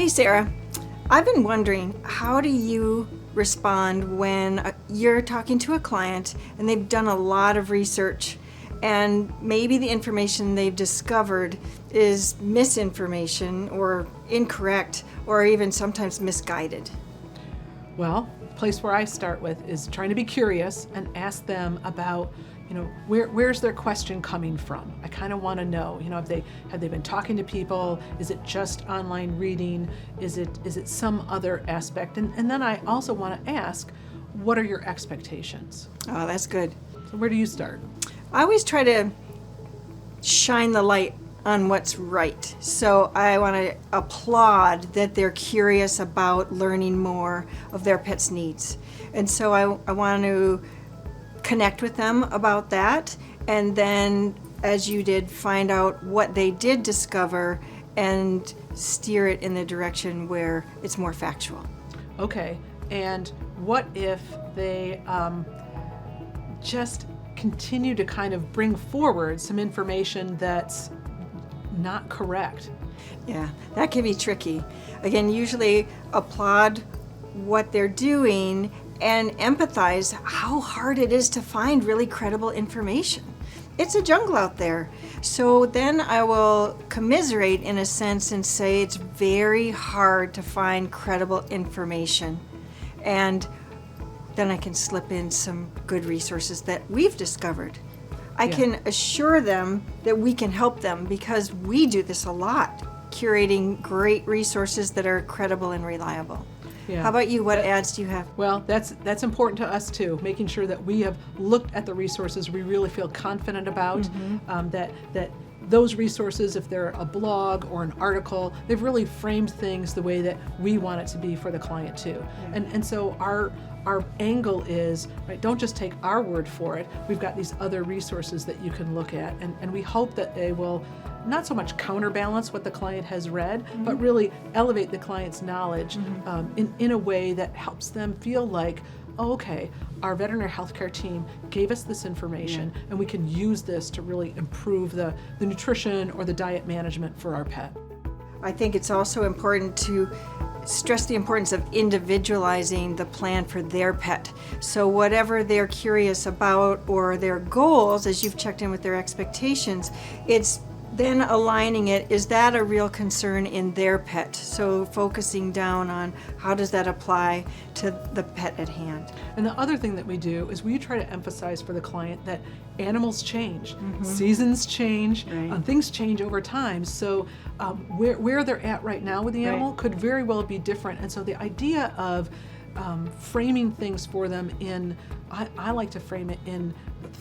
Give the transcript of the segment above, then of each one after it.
Hey Sarah, I've been wondering, how do you respond when you're talking to a client and they've done a lot of research and maybe the information they've discovered is misinformation or incorrect or even sometimes misguided? Well, the place where I start with is trying to be curious and ask them about, where's their question coming from? I kind of want to know, have they been talking to people? Is it just online reading? Is it some other aspect? And then I also want to ask, what are your expectations? Oh, that's good. So where do you start? I always try to shine the light on what's right. So I want to applaud that they're curious about learning more of their pet's needs. And so I want to connect with them about that, and then, as you did, find out what they did discover and steer it in the direction where it's more factual. Okay, and what if they just continue to kind of bring forward some information that's not correct? Yeah, that can be tricky. Again, usually applaud what they're doing and empathize how hard it is to find really credible information. It's a jungle out there. So then I will commiserate in a sense and say it's very hard to find credible information. And then I can slip in some good resources that we've discovered. I can assure them that we can help them because we do this a lot, curating great resources that are credible and reliable. Yeah. How about you? What ads do you have? Well, that's important to us too, making sure that we have looked at the resources we really feel confident about, that those resources, if they're a blog or an article, they've really framed things the way that we want it to be for the client too. Yeah. And so our angle is, right, don't just take our word for it. We've got these other resources that you can look at, and we hope that they will not so much counterbalance what the client has read, but really elevate the client's knowledge in a way that helps them feel like, oh, okay, our veterinary healthcare team gave us this information, and we can use this to really improve the nutrition or the diet management for our pet. I think it's also important to stress the importance of individualizing the plan for their pet. So whatever they're curious about or their goals, as you've checked in with their expectations, it's then aligning it, is that a real concern in their pet? So focusing down on how does that apply to the pet at hand. And the other thing that we do is we try to emphasize for the client that animals change, seasons change, things change over time. So where they're at right now with the animal could very well be different. And so the idea of framing things for them in, I like to frame it in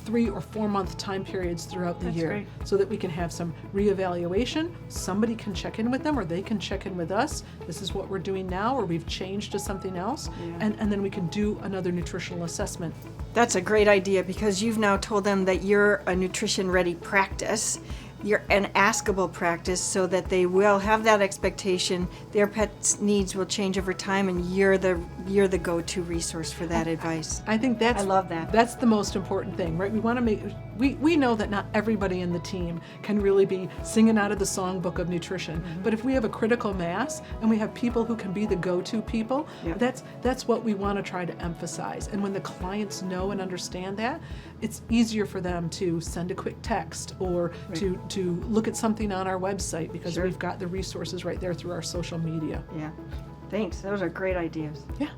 3 or 4 month time periods throughout the year, so that we can have some reevaluation. Somebody can check in with them, or they can check in with us. This is what we're doing now, or we've changed to something else, and then we can do another nutritional assessment. That's a great idea, because you've now told them that you're a nutrition ready practice. You're an askable practice, so that they will have that expectation. Their pet's needs will change over time, and you're the go-to resource for that advice. I think I love that. That's the most important thing, right? We want to we know that not everybody in the team can really be singing out of the songbook of nutrition, but if we have a critical mass and we have people who can be the go-to people, that's what we want to try to emphasize. And when the clients know and understand that, it's easier for them to send a quick text or to look at something on our website, because we've got the resources right there through our social media. Yeah. Thanks. Those are great ideas. Yeah.